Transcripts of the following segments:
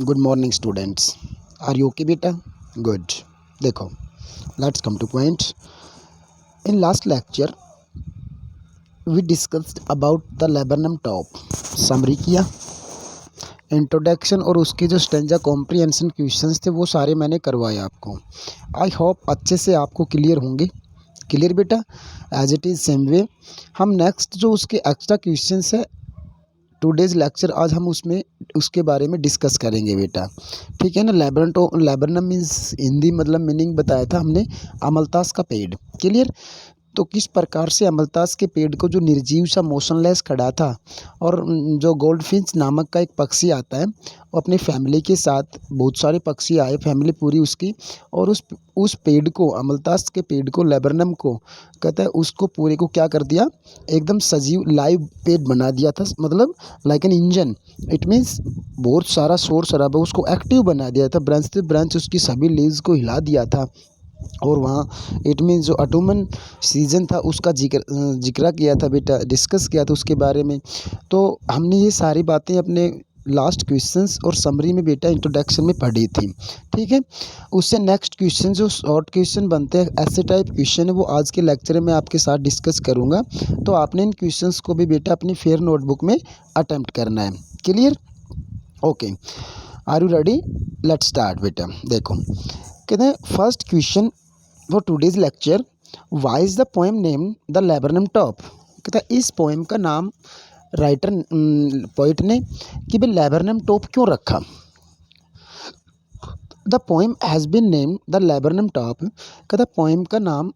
Good morning students. Are you okay बेटा? Good. देखो, let's come to point. In last lecture we discussed about the laburnum top. Summary किया, introduction और उसके जो stanza comprehension questions थे वो सारे मैंने करवाए आपको। आई होप अच्छे से आपको क्लियर होंगे। क्लियर बेटा? As it is same way हम नेक्स्ट जो उसके एक्स्ट्रा क्वेश्चंस है टुडेज़ लेक्चर आज हम उसमें उसके बारे में डिस्कस करेंगे बेटा। ठीक है ना। लेबरनम मीन्स हिंदी मतलब मीनिंग बताया था हमने, अमलतास का पेड़। क्लियर? तो किस प्रकार से अमलतास के पेड़ को जो निर्जीव सा मोशनलेस खड़ा था और जो गोल्डफिंच नामक का एक पक्षी आता है वो अपनी फैमिली के साथ, बहुत सारे पक्षी आए फैमिली पूरी उसकी, और उस पेड़ को, अमलतास के पेड़ को, लेबरनम को कहता है, उसको पूरे को क्या कर दिया, एकदम सजीव लाइव पेड़ बना दिया था। मतलब like an engine. It means बहुत सारा शोर शराबा उसको एक्टिव बना दिया था। ब्रांच से ब्रांच उसकी सभी लीव्स को हिला दिया था। और वहाँ इट मीन्स जो ऑटोमन सीज़न था उसका जिक्र किया था बेटा, डिस्कस किया था उसके बारे में। तो हमने ये सारी बातें अपने लास्ट क्वेश्चंस और समरी में बेटा इंट्रोडक्शन में पढ़ी थी। ठीक है। उससे नेक्स्ट क्वेश्चन जो शॉर्ट क्वेश्चन बनते हैं, ऐसे टाइप क्वेश्चन है, वो आज के लेक्चर में आपके साथ डिस्कस करूँगा। तो आपने इन क्वेश्चंस को भी बेटा अपनी फेयर नोटबुक में अटेम्प्ट करना है। Clear? Okay, are you ready? Let's start बेटा। देखो, कहते हैं first question for today's lecture, why is the poem name the laburnum top. कहता है इस पोएम का नाम राइटर पोइट ने कि भाई लेबरनम टॉप क्यों रखा। The poem has been name the laburnum top. कहता पोएम का नाम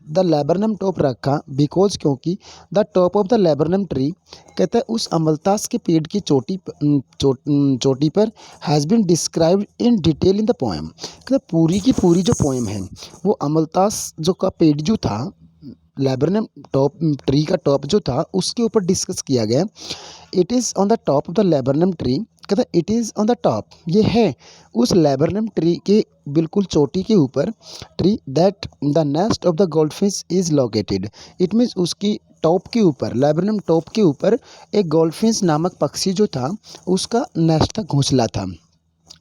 द लेबरनम टॉप रखा बिकॉज क्योंकि the top of the laburnum tree, कहता है उस अमलतास के पेड़ की चोटी पर has been described in detail in the poem. कहता पूरी की पूरी जो पोएम है वो अमलतास जो का पेड़ जो था, लेबरनम टॉप ट्री का टॉप जो था उसके ऊपर डिस्कस किया गया। It is on the top of the laburnum tree. कहता it is on the top, ये है उस लेबरनम ट्री के बिल्कुल चोटी के ऊपर, tree that the nest of the goldfish is located. It means उसकी टॉप के ऊपर, लेबरनम टॉप के ऊपर एक गोल्डफिश नामक पक्षी जो था उसका नेस्ट था, घोंसला था,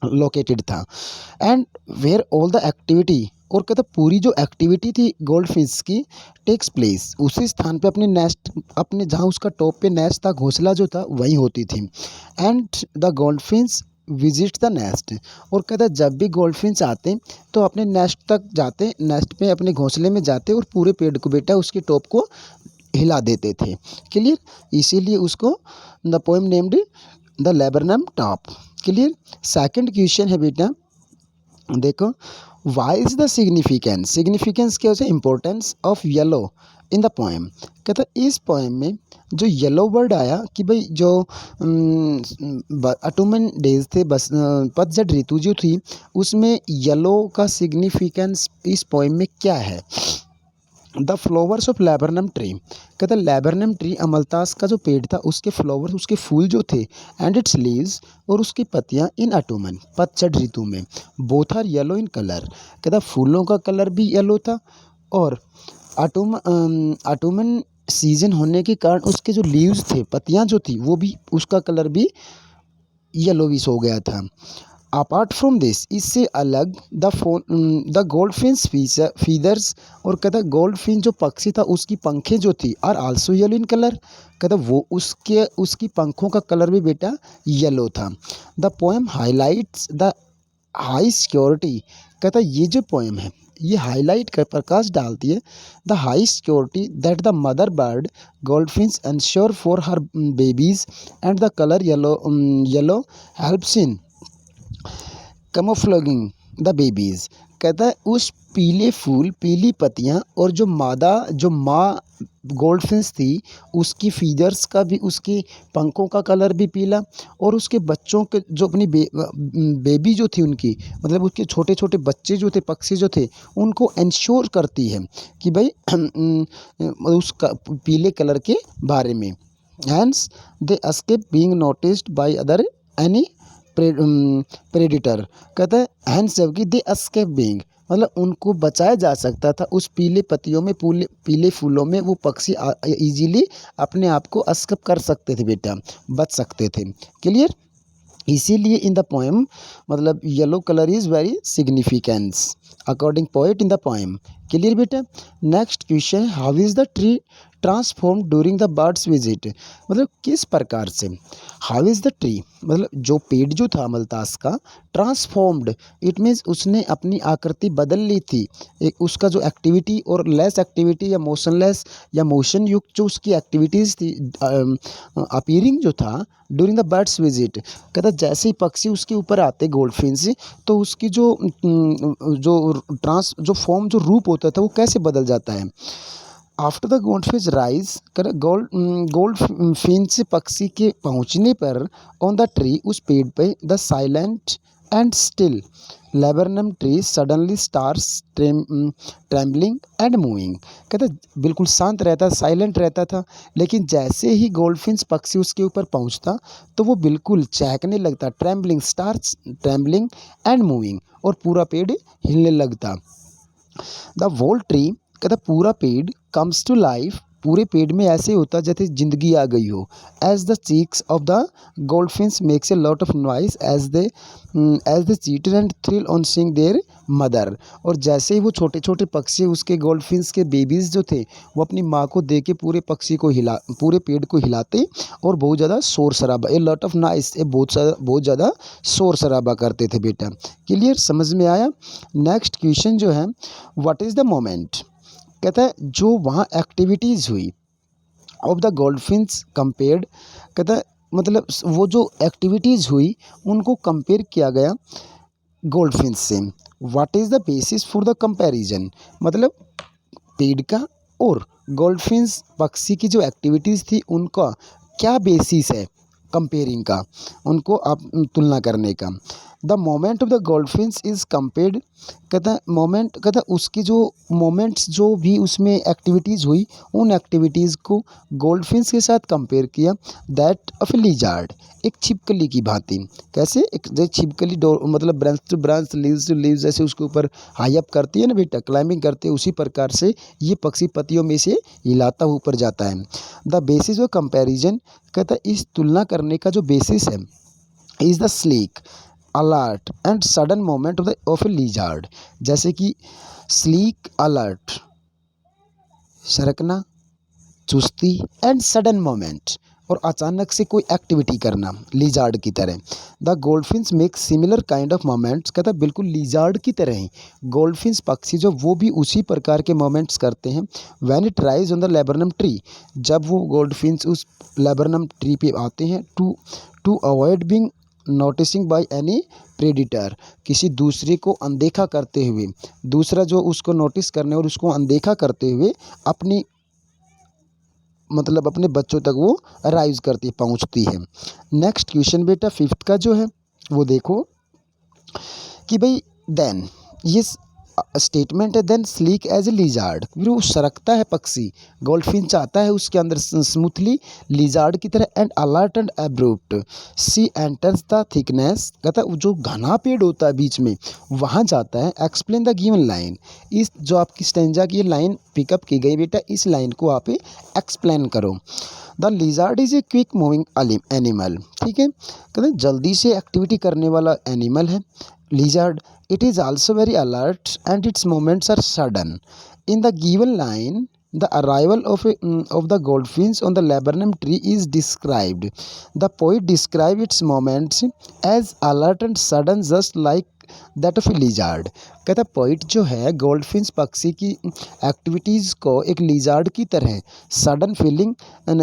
लोकेटेड था। And where all the activity, और कहता पूरी जो एक्टिविटी थी गोल्डफिश की टेक्स प्लेस, उसी स्थान पे अपने नेस्ट, अपने जहाँ उसका टॉप पे नेस्ट था, घोंसला जो था वहीं होती थी। And the goldfish visit the nest, और कहता जब भी गोल्डफिश आते तो अपने नेस्ट तक जाते, नेस्ट पे अपने घोंसले में जाते और पूरे पेड़ को बेटा उसके टॉप को हिला देते थे। क्लियर? इसीलिए उसको the poem named the laburnum top. Clear? Second question है बेटा, देखो, वाई इज़ द सिग्निफिकेंस क्या होता है, importance of yellow in the poem. कहता इस पोएम में जो येलो वर्ड आया कि भाई जो ऑटोमन डेज थे, बस पतझड़ ऋतु जो थी उसमें येलो का सिग्निफिकेंस इस पोएम में क्या है। The flowers of laburnum tree, कहता लेबरनम ट्री अमलतास का जो पेड़ था उसके फ्लावर्स, उसके फूल जो थे, एंड इट्स लीव्स, और उसकी पत्तियां, इन ऑटोमन पतझड़ ऋतु में, both are yellow in colour. कहता फूलों का कलर भी येलो था और ऑटोमन सीजन होने के कारण उसके जो लीव्स थे, पत्तियां जो थी, वो भी, उसका कलर भी येलोविश हो गया था। अपार्ट फ्रॉम दिस, इससे अलग द गोल्डफिश फीदर्स, और कहता गोल्डफिश जो पक्षी था उसकी पंखें जो थी, are also yellow in colour. कहता वो उसकी पंखों का कलर भी बेटा येलो था। The poem highlights the high security, कहता ये जो पोएम है ये हाईलाइट कर, प्रकाश डालती है, the high security that the mother bird goldfish ensure for her babies, and the colour yellow helps in camouflaging the babies. कहता है उस पीले फूल, पीली पत्तियां, और जो माँ गोल्डफिश थी उसकी फीदर्स का भी, उसके पंखों का कलर भी पीला, और उसके बच्चों के जो अपनी बेबी जो थी उनकी, मतलब उसके छोटे छोटे बच्चे जो थे, पक्षी जो थे, उनको इंश्योर करती है कि भाई उसका पीले कलर के बारे में। Hence they escape being noticed by other any predator. कहता है हैंस, जबकि दे एस्केप बीइंग, मतलब उनको बचाया जा सकता था उस पीले पत्तियों में, पीले फूलों में, वो पक्षी इजीली अपने आप को एस्केप कर सकते थे बेटा, बच सकते थे। क्लियर? इसीलिए इन द पोएम मतलब yellow colour is very significance according poet in the poem. Clear बेटा। Next question, how is the tree transform during the birds visit, मतलब किस प्रकार से, हाउ इज़ द ट्री मतलब जो पेड़ जो था मलतास का, ट्रांसफॉर्म्ड इट मीन्स उसने अपनी आकृति बदल ली थी। एक उसका जो एक्टिविटी और लेस एक्टिविटी या मोशनलेस या मोशन युक्त जो उसकी एक्टिविटीज़ थी अपीयरिंग जो था ड्यूरिंग द बर्ड्स विजिट, कहता जैसे ही पक्षी उसके ऊपर आते गोल्डफिन से, तो उसकी जो फॉर्म जो रूप होता था वो कैसे बदल जाता है। आफ्टर द गोल्डफिश राइज कर गोल्ड से पक्षी के पहुंचने पर ऑन द ट्री उस पेड़ पे the silent and still laburnum tree suddenly stars trembling and moving, कहते बिल्कुल शांत रहता साइलेंट रहता था, लेकिन जैसे ही गोल्डफिश पक्षी उसके ऊपर पहुंचता तो वो बिल्कुल चहकने लगता, trembling stars trembling and moving, और पूरा पेड़ हिलने लगता। द वोल ट्री कहता पूरा पेड़ कम्स टू लाइफ, पूरे पेड़ में ऐसे होता जैसे जिंदगी आ गई हो। As the chicks of the goldfinches makes a lot of noise as they chatter and thrill on seeing their mother, और जैसे ही वो छोटे छोटे पक्षी उसके गोल्डफिन्स के बेबीज़ जो थे वो अपनी माँ को दे के पूरे पेड़ को हिलाते और बहुत ज़्यादा शोर शराबा, ए लॉट ऑफ नॉइस, ए बहुत ज़्यादा शोर शराबा करते थे बेटा। क्लियर, समझ में आया। नेक्स्ट क्वेश्चन जो है, व्हाट इज़ द मोमेंट, कहता है जो वहाँ एक्टिविटीज़ हुई ऑफ द गोल्डफिन्स कंपेयर्ड, कहता है मतलब वो जो एक्टिविटीज़ हुई उनको कंपेयर किया गया गोल्डफिन्स से। What is the basis for the comparison, मतलब पेड़ का और गोल्डफिन्स पक्षी की जो एक्टिविटीज़ थी उनका क्या बेसिस है कंपेयरिंग का, उनको आप तुलना करने का। The moment of the goldfinches is compared, कहता मोमेंट, कहता उसकी जो मोमेंट्स जो भी उसमें एक्टिविटीज़ हुई उन एक्टिविटीज़ को गोल्डफिन्स के साथ कंपेयर किया दैट ऑफ ए लिजार्ड, एक छिपकली की भांति। कैसे, एक जैसे छिपकली मतलब branch to branch leaves to leaves जैसे उसके ऊपर हाई अप करती है ना बेटा, क्लाइंबिंग करती है, उसी प्रकार से ये पक्षी पत्तियों में से हिलाता हुआ ऊपर जाता है। द बेसिस ऑफ कंपैरिजन, कहता इस तुलना करने का जो बेसिस है is the sleek alert and sudden moment of A lizard, जैसे कि स्लीक अलर्ट सरकना, चुस्ती एंड सडन मोमेंट और अचानक से कोई एक्टिविटी करना लिजार्ड की तरह। The goldfinches make similar kind of moments, कहता बिल्कुल लिजार्ड की तरह ही गोल्डफिन्स पक्षी जो वो भी उसी प्रकार के मोमेंट्स करते हैं। When it rise on the laburnum tree, जब वो गोल्डफिन्स उस लेबरनम ट्री पे आते हैं to avoid being noticing by any predator, किसी दूसरे को अनदेखा करते हुए, दूसरा जो उसको नोटिस करने और उसको अनदेखा करते हुए अपनी मतलब अपने बच्चों तक वो अराइव करती है, पहुंचती है। नेक्स्ट क्वेश्चन बेटा फिफ्थ का जो है वो देखो कि भाई देन ये स्टेटमेंट है, then sleek as a lizard, फिर वो सरकता है पक्षी, गोल्डफिन चाहता है उसके अंदर स्मूथली लिजार्ड की तरह, and alert and abrupt she enters the thickness, कहता है जो घना पेड़ होता है बीच में वहाँ जाता है। एक्सप्लेन द गिवन लाइन, इस जो आपकी स्टेंजा की लाइन पिकअप की गई बेटा इस लाइन को आप एक्सप्लेन करो। The lizard is a quick moving animal, ठीक है, कहते हैं जल्दी से एक्टिविटी करने वाला एनिमल है lizard. It is also very alert and its movements are sudden. In the given line, the arrival of the goldfinch on the laburnum tree is described. The poet describes its movements as alert and sudden, just like that of A lizard, कहता poet जो है गोल्डफिन्स पक्षी की activities को एक lizard की तरह sudden feeling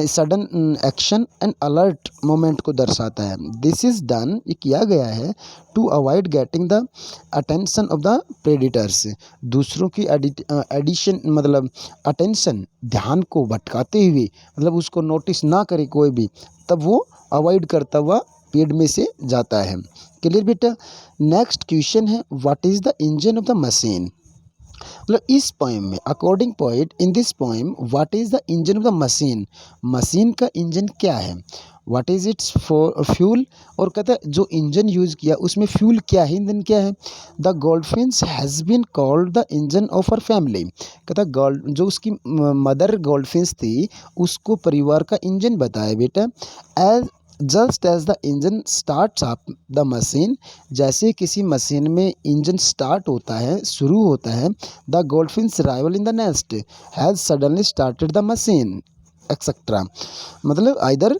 sudden action and alert moment को दर्शाता है। दिस इज़ डन, ये किया गया है to avoid getting the attention of the predators, दूसरों की एडिशन मतलब अटेंशन ध्यान को भटकाते हुए, मतलब उसको नोटिस ना करे कोई भी, तब वो अवॉइड करता हुआ पेड़ में से जाता है। क्लियर बेटा। नेक्स्ट क्वेश्चन है what is the engine of the machine, मतलब इस पोएम में according poet in this poem what is the engine of the machine, machine का इंजन क्या है, व्हाट इज़ इट्स फ्यूल, और कहता है जो इंजन यूज़ किया उसमें फ्यूल क्या है, ईंधन क्या है। The goldfinches has been called the engine of her family, कहता गोल्ड जो उसकी मदर गोल्डफिन्स थी उसको परिवार का इंजन बताया बेटा। Just as the engine starts up the machine, जैसे किसी मशीन में इंजन स्टार्ट होता है, शुरू होता है, the goldfinches rival in the nest has suddenly started the machine etcetera. मतलब इधर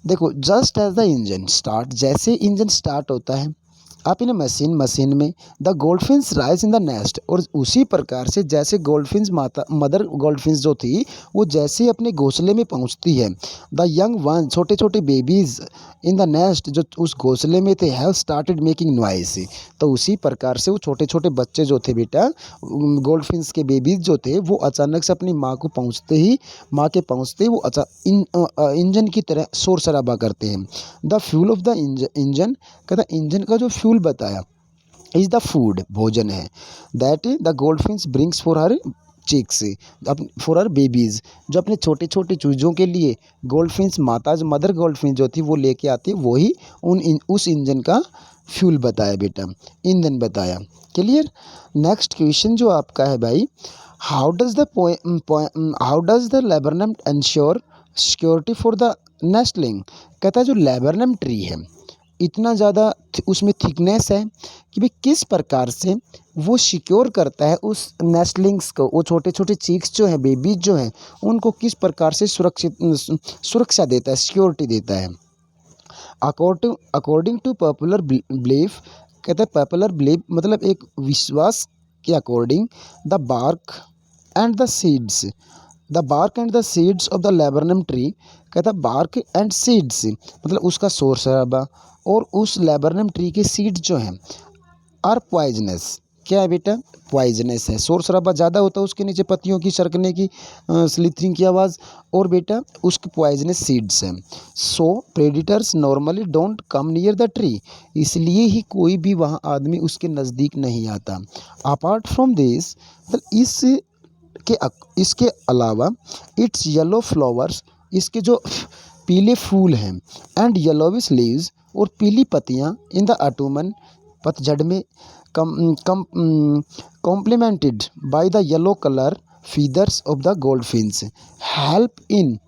देखो, just as the engine start, जैसे इंजन स्टार्ट होता है आप इन मशीन में, the goldfinches rise in the nest, और उसी प्रकार से जैसे गोल्डफिन्स माता मदर गोल्डफिन्स जो थी वो जैसे अपने घोंसले में पहुंचती है, द यंग वन छोटे छोटे बेबीज इन द नेस्ट जो उस घोंसले में थे, हैव स्टार्टेड मेकिंग नॉइस, तो उसी प्रकार से वो छोटे छोटे बच्चे जो थे बेटा, गोल्डफिन्स के बेबीज जो थे, वो अचानक से अपनी माँ के पहुँचते ही वो इंजन की तरह शोर शराबा करते हैं। The fuel of the engine, कहता इंजन का जो फ्यूल बताया, इज द फूड, भोजन है, that the goldfinches brings for her chicks, for her babies, जो अपने छोटे छोटे चूजों के लिए गोल्डफिन्स मदर गोल्डफिन जो थी वो लेके आती है, वही उस इंजन का फ्यूल बताया बेटा, ईंधन बताया। क्लियर। नेक्स्ट क्वेश्चन जो आपका है भाई, how does the laburnum ensure security for the nestling, कहता है जो लेबरनम ट्री है इतना ज़्यादा उसमें थिकनेस है कि भाई किस प्रकार से वो सिक्योर करता है उस नेस्टलिंग्स को, वो छोटे छोटे चीक्स जो हैं, बेबीज जो हैं, उनको किस प्रकार से सुरक्षा देता है, सिक्योरिटी देता है। अकॉर्डिंग टू पॉपुलर बिलीफ, कहते हैं पॉपुलर बिलीफ मतलब एक विश्वास के according, the bark and the seeds of the laburnum tree, कहता है बार्क एंड सीड्स मतलब उसका शोर शराबा और उस लेबरनम ट्री के सीड्स जो हैं आर पॉइजनस, क्या है बेटा, पॉइजनस है। शोर शराबा ज़्यादा होता है उसके नीचे पत्तियों की सरकने की, स्लिथरिंग की आवाज़, और बेटा उसके पॉइजनस सीड्स हैं। So predators normally don't come near the tree, इसलिए ही कोई भी वहाँ आदमी उसके नज़दीक नहीं आता। अपार्ट फ्रॉम दिस, मतलब इसके अलावा इट्स येलो फ्लावर्स, इसके जो पीले फूल हैं, एंड येलोविश लीव्स और पीली पत्तियाँ, इन द ऑटमन पतझड़ में, complemented by the yellow colour feathers of the goldfinches, help in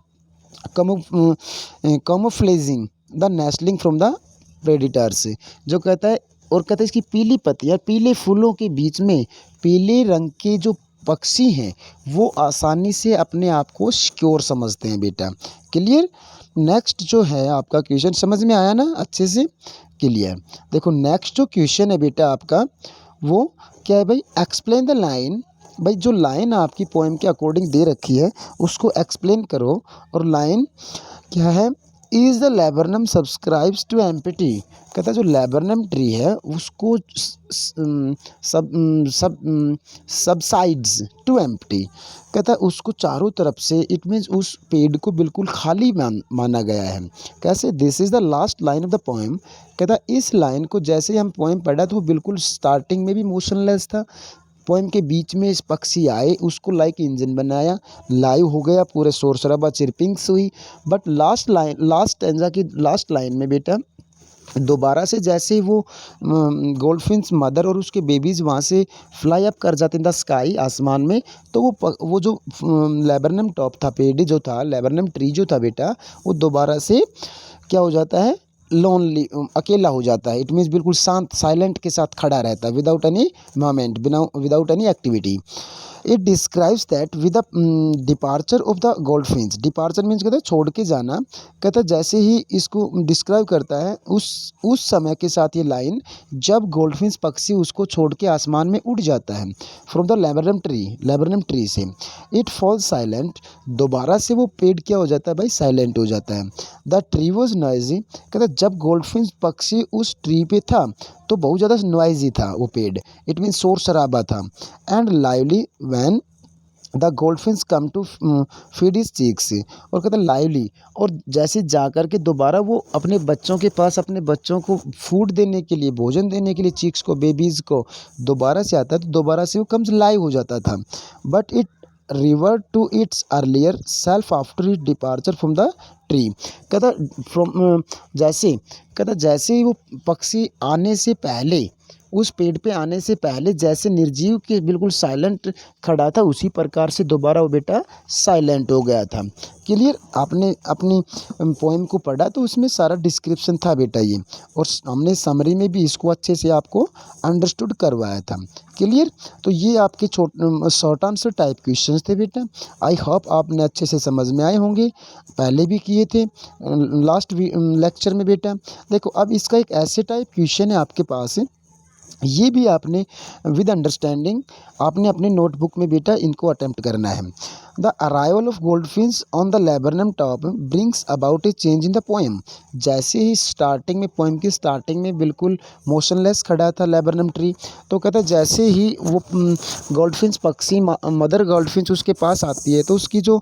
camouflaging the nestling from the predators, जो कहता है, और कहता है इसकी पीली पत्तियाँ पीले फूलों के बीच में पीले रंग के जो पक्षी हैं वो आसानी से अपने आप को सिक्योर समझते हैं बेटा। क्लियर। नेक्स्ट जो है आपका क्वेश्चन समझ में आया ना अच्छे से। क्लियर। देखो नेक्स्ट जो क्वेश्चन है बेटा आपका वो क्या है भाई, एक्सप्लेन द लाइन, भाई जो लाइन आपकी पोएम के अकॉर्डिंग दे रखी है उसको एक्सप्लेन करो। और लाइन क्या है, is the laburnum subscribes to empty, कहता है जो लेबरनम ट्री है उसको सबसाइड्स टू एम्प्टी, कहता है उसको चारों तरफ से, इट मीन्स उस पेड़ को बिल्कुल खाली माना गया है। कैसे, this is the last line of the poem, कहता है इस लाइन को जैसे ही हम पोएम पढ़ा तो वो बिल्कुल स्टार्टिंग में भी मोशनलेस था, पोएम के बीच में इस पक्षी आए, उसको लाइक इंजन बनाया, लाइव हो गया, पूरे शोर शराबा चिरपिंग्स हुई, बट लास्ट स्टैंजा की लास्ट लाइन में बेटा दोबारा से जैसे ही वो गोल्डफिन्स मदर और उसके बेबीज़ वहाँ से फ्लाई अप कर जाते हैं द स्काई, आसमान में, तो वो जो लेबरनम टॉप था, पेड़ जो था, लेबरनम ट्री जो था बेटा, वो दोबारा से क्या हो जाता है, लोनली, अकेला हो जाता है। इट मीन्स बिल्कुल शांत, साइलेंट के साथ खड़ा रहता है, without any movement, without any activity. It describes that with the departure of the goldfinches, departure means कहता है छोड़ के जाना, कहता है जैसे ही इसको डिस्क्राइब करता है उस समय के साथ ये लाइन, जब गोल्डफिन्स पक्षी उसको छोड़ के आसमान में उड़ जाता है फ्रॉम द लेबरनम ट्री से, इट फॉल्स साइलेंट, दोबारा से वो पेड़ क्या हो जाता है भाई, साइलेंट हो जाता है। द ट्री वॉज नॉइजी, कहता है जब गोल्डफिन्स पक्षी उस ट्री पे था तो बहुत ज़्यादा नॉइजी था वो पेड़, इट मीन्स शोर शराबा था, and lively when the goldfinches come to feed his chicks, और कहता है लाइवली, और जैसे जा कर के दोबारा वो अपने बच्चों के पास, अपने बच्चों को फूड देने के लिए, भोजन देने के लिए, चीक्स को, बेबीज़ को दोबारा से आता है, तो दोबारा से वो कम्स लाइव हो जाता था, but it revert to its earlier self after it departure from the tree, कहता जैसे ही वो पक्षी आने से पहले उस पेड़ पे आने से पहले जैसे निर्जीव के बिल्कुल साइलेंट खड़ा था, उसी प्रकार से दोबारा वो बेटा साइलेंट हो गया था। क्लियर? आपने अपनी पोएम को पढ़ा तो उसमें सारा डिस्क्रिप्शन था बेटा ये, और हमने समरी में भी इसको अच्छे से आपको अंडरस्टूड करवाया था। क्लियर? तो ये आपके शॉर्ट आंसर टाइप क्वेश्चंस थे बेटा। आई होप आपने अच्छे से समझ में आए होंगे, पहले भी किए थे लास्ट लेक्चर में बेटा। देखो अब इसका एक ऐसे टाइप क्वेश्चन है आपके पास, ये भी आपने विद अंडरस्टैंडिंग आपने अपने नोटबुक में बेटा इनको अटेम्प्ट करना है। The arrival of goldfinches on the laburnum top brings about a change in the poem. जैसे ही स्टार्टिंग में, पोएम की स्टार्टिंग में बिल्कुल मोशनलेस खड़ा था लेबरनम ट्री, तो कहता है जैसे ही वो गोल्डफिन्स पक्षी मदर गोल्डफिन्स उसके पास आती है तो उसकी जो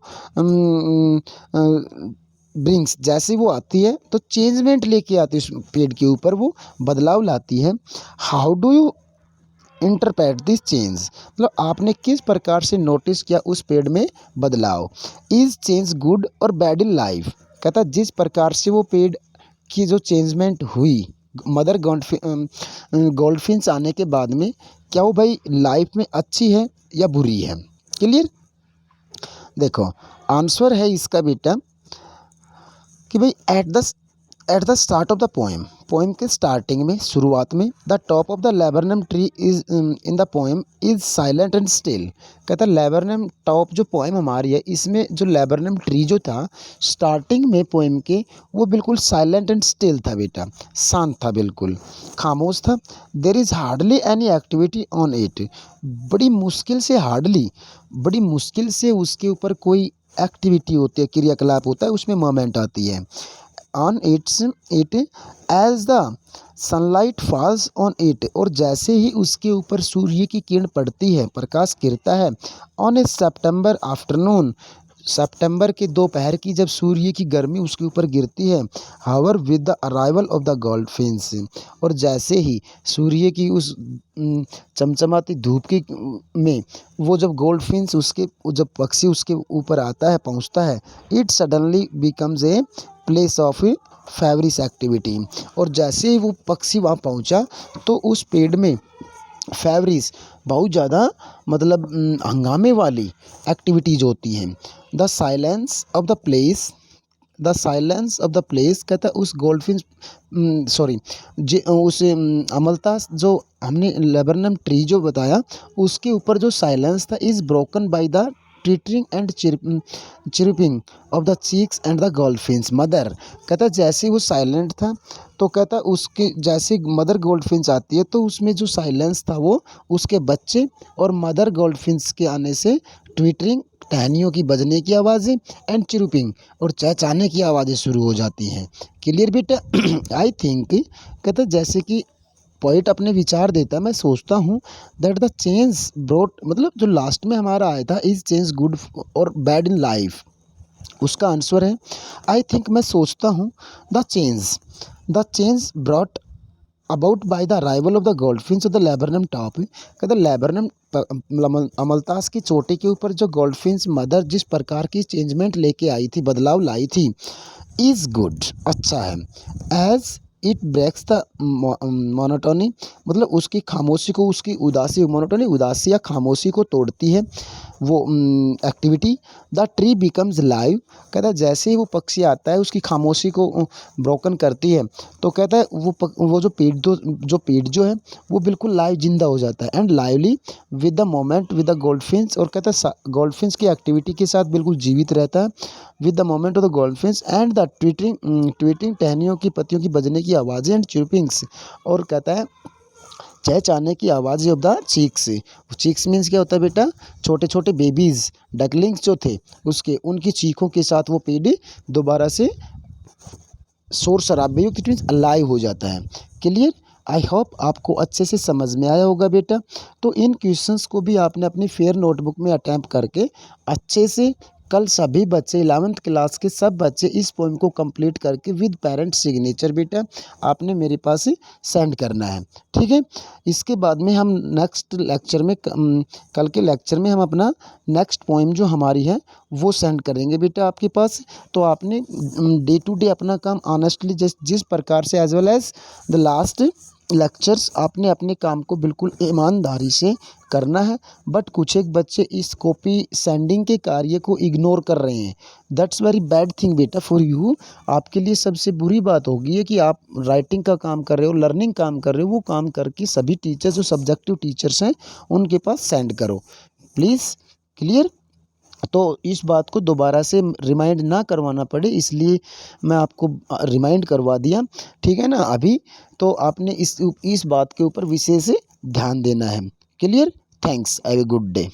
ब्रिंग्स, जैसे वो आती है तो चेंजमेंट लेके आती है उस पेड़ के ऊपर, वो बदलाव लाती है। How do you interpret this change, मतलब आपने किस प्रकार से नोटिस किया उस पेड़ में बदलाव। इज चेंज गुड और बैड इन लाइफ, कहता जिस प्रकार से वो पेड़ की जो चेंजमेंट हुई मदर गोल्डफिन्स आने के बाद में, क्या वो भाई लाइफ में अच्छी है या बुरी है। क्लियर? देखो आंसर है इसका बेटा कि भाई at the start of the poem के स्टार्टिंग में, शुरुआत में, the top of the laburnum tree is in the poem is silent and still. कहता है लेबरनम टॉप जो पोएम हमारी है इसमें जो लेबरनम ट्री जो था स्टार्टिंग में पोएम के, वो बिल्कुल साइलेंट एंड स्टिल था बेटा, शांत था, बिल्कुल खामोश था। There is hardly any activity on it, बड़ी मुश्किल से उसके ऊपर कोई एक्टिविटी होती है, क्रियाकलाप होता है, उसमें मोमेंट आती है। On it as the sunlight falls on it, और जैसे ही उसके ऊपर सूर्य की किरण पड़ती है, प्रकाश गिरता है। ऑन ए सितंबर आफ्टरनून, सितंबर के दोपहर की जब सूर्य की गर्मी उसके ऊपर गिरती है। However with the arrival of the goldfinches, और जैसे ही सूर्य की उस चमचमाती धूप की में वो जब गोल्डफिन्स उसके जब पक्षी उसके ऊपर आता है, पहुंचता है, it suddenly becomes a place of feverish activity, और जैसे ही वो पक्षी वहाँ पहुँचा तो उस पेड़ में फेवरिस बहुत ज़्यादा मतलब हंगामे वाली एक्टिविटीज़ होती हैं। The silence of the place कहता है उस गोल्डफिन उस अमलतास जो हमने लेबरनम ट्री जो बताया उसके ऊपर जो साइलेंस था is broken by the twittering and chirping of the chicks and the goldfinches mother. कहता जैसे वो साइलेंट था तो कहता उसके जैसे मदर गोल्डफिन्स आती है तो उसमें जो साइलेंस था वो उसके बच्चे और मदर गोल्डफिन्स के आने से ट्विटरिंग, टहनियों की बजने की आवाज़ें, एंड चिरुपिंग और चहचहाने की आवाज़ें शुरू हो जाती हैं। क्लियर बेटा? आई थिंक कहता जैसे कि पोइट अपने विचार देता है, मैं सोचता हूँ दैट द चेंज ब्रोट, मतलब जो लास्ट में हमारा आया था इज चेंज गुड और बैड इन लाइफ, उसका आंसर है आई थिंक, मैं सोचता हूँ the change brought about by the arrival of the goldfinches of the laburnum top. कहते लेबरनम अमलतास की चोटी के ऊपर जो गोल्डफिन्स मदर जिस प्रकार की चेंजमेंट लेके आई थी, बदलाव लाई थी, इज़ गुड, अच्छा है। As it breaks the monotony, मतलब उसकी खामोशी को, उसकी उदासी, मोनोटोनी उदासी या खामोशी को तोड़ती है वो activity. The tree becomes live, कहता है जैसे ही वो पक्षी आता है उसकी खामोशी को ब्रोकन करती है तो कहता है वो जो पेड़ जो है वो बिल्कुल लाइव, जिंदा हो जाता है। And lively with the moment with the goldfinches, और कहता है गोल्डफिन्स की एक्टिविटी के साथ बिल्कुल जीवित रहता है। With the moment of the goldfinches and the tweeting टहनियों की पत्तियों की बजने की आवाज़ें एंड चिरपिंग्स, और कहता है चहचहाने की आवाज़ of the cheeks. Cheeks means क्या होता है बेटा? छोटे छोटे बेबीज़ डकलिंग्स जो थे उसके, उनकी चीखों के साथ वो पेड़ दोबारा से शोर शराबे युक्त मीन्स अलाइव हो जाता है। क्लियर? आई होप आपको अच्छे से समझ में आया होगा बेटा। तो इन क्वेश्चंस को भी आपने अपनी फेयर नोटबुक में अटैम्प्ट करके अच्छे से कल सभी बच्चे 11th क्लास के सब बच्चे इस पोएम को कंप्लीट करके विद पेरेंट सिग्नेचर बेटा आपने मेरे पास सेंड करना है, ठीक है। इसके बाद में हम नेक्स्ट लेक्चर में कल के लेक्चर में हम अपना नेक्स्ट पोएम जो हमारी है वो सेंड करेंगे बेटा आपके पास। तो आपने डे टू डे अपना काम ऑनेस्टली जिस प्रकार से as well as the last lectures आपने अपने काम को बिल्कुल ईमानदारी से करना है, बट कुछ एक बच्चे इस कॉपी सेंडिंग के कार्य को इग्नोर कर रहे हैं। दैट्स वेरी बैड थिंग बेटा फॉर यू। आपके लिए सबसे बुरी बात होगी है कि आप राइटिंग का काम कर रहे हो, लर्निंग काम कर रहे हो, वो काम करके सभी टीचर्स जो सब्जेक्टिव टीचर्स हैं उनके पास सेंड करो प्लीज़। क्लियर? तो इस बात को दोबारा से रिमाइंड ना करवाना पड़े इसलिए मैं आपको रिमाइंड करवा दिया, ठीक है ना। अभी तो आपने इस बात के ऊपर विशेष ध्यान देना है। Clear? Thanks, have a good day.